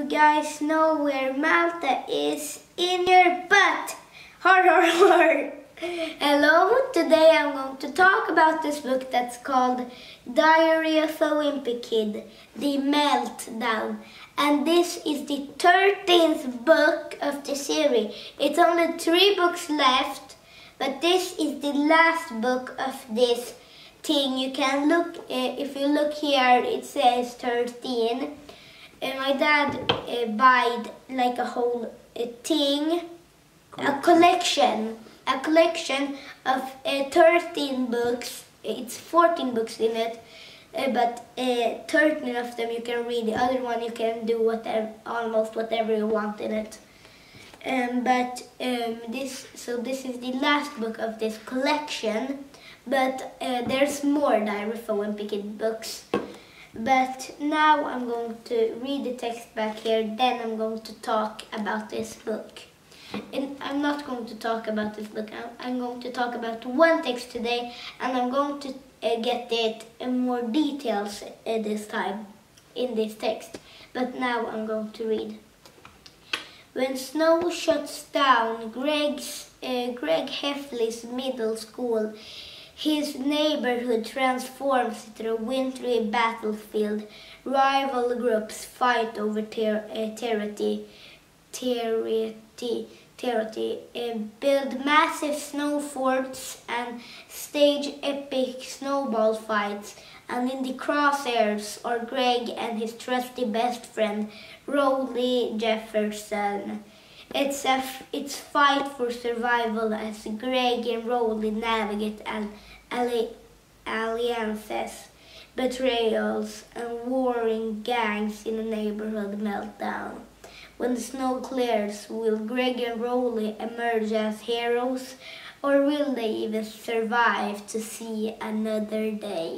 guys know where Malta is in your butt? Har har har! Hello, today I'm going to talk about this book that's called Diary of a Wimpy Kid, The Meltdown. And this is the 13th book of the series. It's only 3 books left, but this is the last book of this thing. You can look, if you look here, it says 13. And my dad bought like a whole thing, a collection of 13 books. It's 14 books in it, but 13 of them you can read. The other one you can do whatever, almost whatever you want in it. This is the last book of this collection. But there's more Diary of a Wimpy Kid books. But now I'm going to read the text back here, then I'm going to talk about this book. And I'm not going to talk about this book, I'm going to talk about one text today, and I'm going to get it in more details this time in this text. But now I'm going to read. When snow shuts down Greg Heffley's middle school, his neighborhood transforms into a wintry battlefield. Rival groups fight over territory, build massive snow forts and stage epic snowball fights. And in the crosshairs are Greg and his trusty best friend, Rowley Jefferson. It's fight for survival as Greg and Rowley navigate alliances, betrayals, and warring gangs in a neighborhood meltdown. When the snow clears, will Greg and Rowley emerge as heroes, or will they even survive to see another day?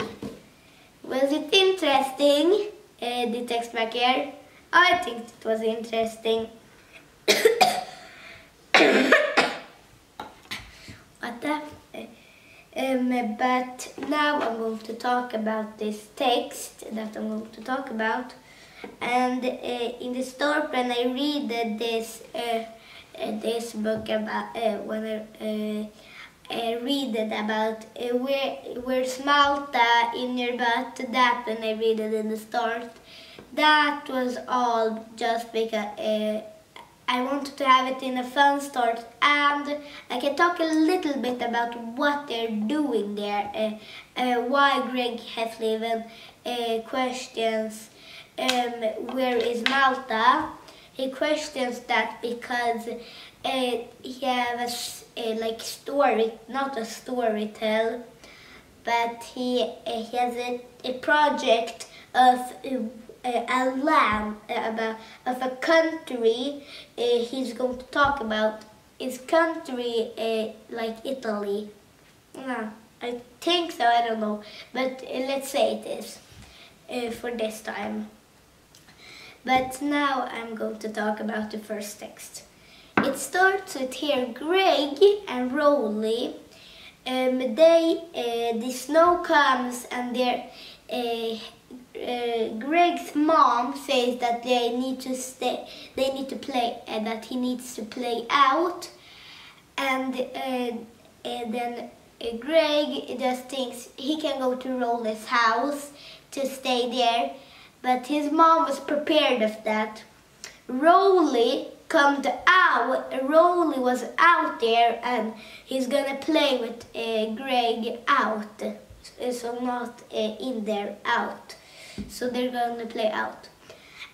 Was it interesting? The text back here? I think it was interesting. But now I'm going to talk about this text that I'm going to talk about. And in the start, when I read this book about when I read it about where's Malta in your butt, that when I read it in the start, that was all just because I wanted to have it in a fun start, and I can talk a little bit about what they're doing there, why Greg Heffley even questions where is Malta. He questions that because he has a like story, not a story tell, but he has a project of a land, of a country. He's going to talk about his country, like Italy. I think so, I don't know, but let's say it is for this time. But now I'm going to talk about the first text. It starts with here Greg and Rowley. The snow comes and Greg's mom says that they need to stay. They need to play. That he needs to play out, and then Greg just thinks he can go to Rowley's house to stay there, but his mom was prepared of that. Rowley was out there, and he's gonna play with Greg out, so not in there, out. So they're gonna play out.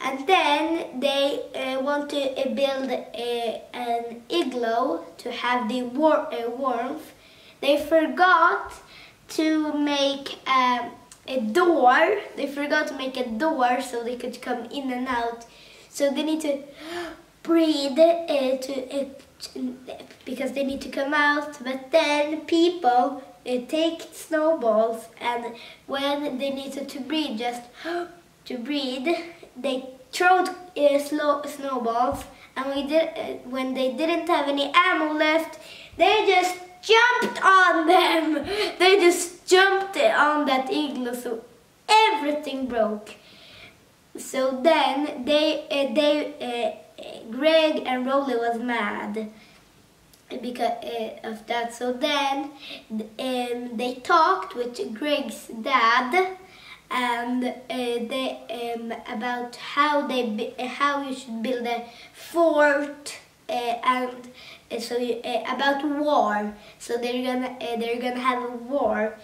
And then they want to build an igloo to have the warmth. They forgot to make a door. They forgot to make a door so they could come in and out. So they need to breathe because they need to come out. But then people take snowballs, and when they needed to breathe, just to breathe, they threw snowballs. And when they didn't have any ammo left, they just jumped on them. They just jumped on that igloo, so everything broke. So then Greg and Rowley was mad because of that. So then they talked with Greg's dad and about how you should build a fort and about war. So they're gonna have a war.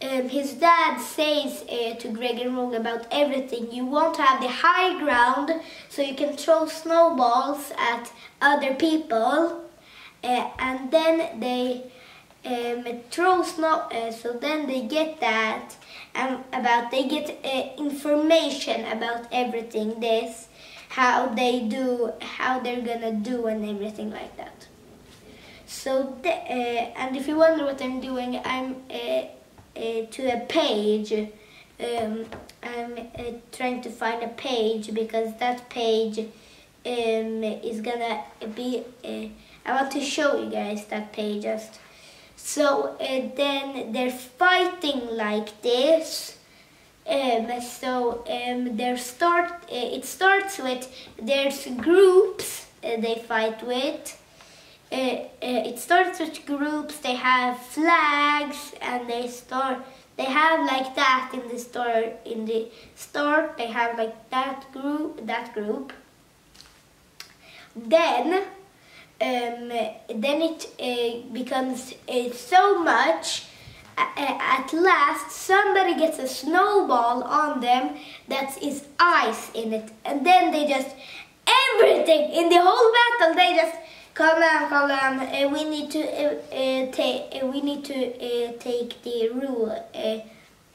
His dad says to Greg and Rowley about everything. You want to have the high ground so you can throw snowballs at other people, and then they throw so then they get that, and they get information about everything. How they're gonna do and everything like that. So and if you wonder what I'm doing, I'm to a page. I'm trying to find a page because that page is gonna be. I want to show you guys that page just. So then they're fighting like this. It starts with there's groups they fight with. It starts with groups. They have flags and they have like that in the store. In the start they have like that group. Then it becomes so much. At last somebody gets a snowball on them that is ice in it, and then they just everything in the whole battle they just calm down. We need to take the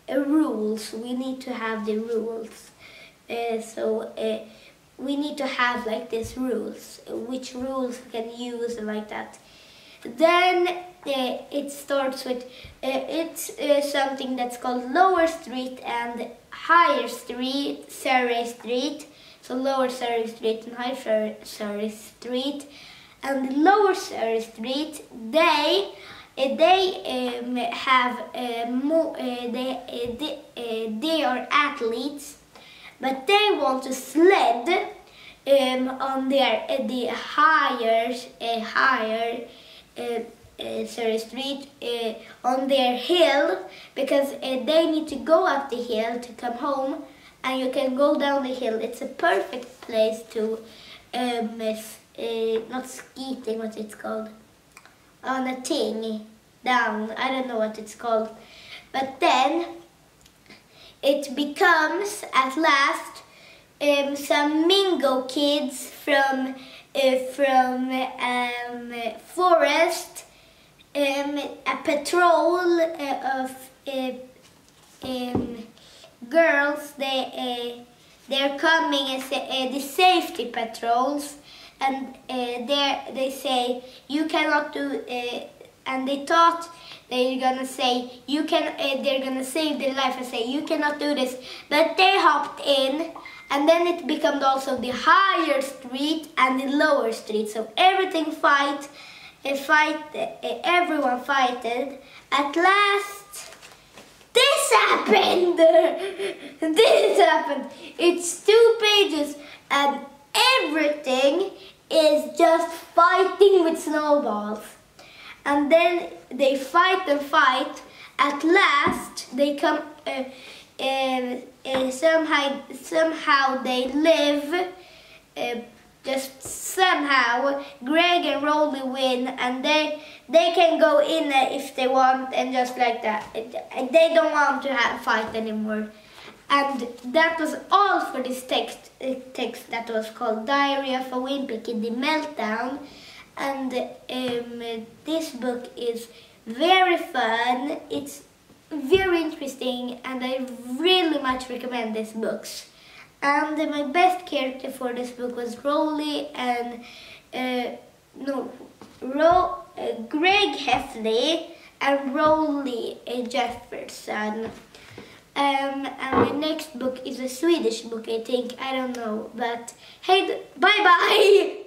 rules. We need to have the rules. We need to have like these rules. Which rules we can use like that. Then it starts with it's something that's called Lower Street and Higher Street, Surrey Street. So Lower Surrey Street and Higher Surrey Street. And the Lower Surrey Street, they are athletes, but they want to sled on the higher Surrey Street on their hill, because they need to go up the hill to come home, and you can go down the hill. It's a perfect place to not skating, what it's called, on a thing down. I don't know what it's called, but then it becomes at last some Mingo kids from forest, a patrol of girls. They're coming as the safety patrols, and they say you cannot do. And they thought they're gonna say you can. They're gonna save their life and say you cannot do this, but they hopped in. And then it becomes also the higher street and the lower street. So everything everyone fighted. At last, this happened. This happened. It's 2 pages, and everything is just fighting with snowballs. And then they fight and fight. At last, they come. Somehow they live, just somehow Greg and Rowley win, and they can go in if they want, and just like that. They don't want to fight anymore. And that was all for this text that was called Diary of a Wimpy Kid, the Meltdown. And this book is very fun. It's very interesting, and I really much recommend these books. And my best character for this book was Rowley and Greg Heffley and Rowley Jefferson. And my next book is a Swedish book, I think. I don't know, but hey, bye bye.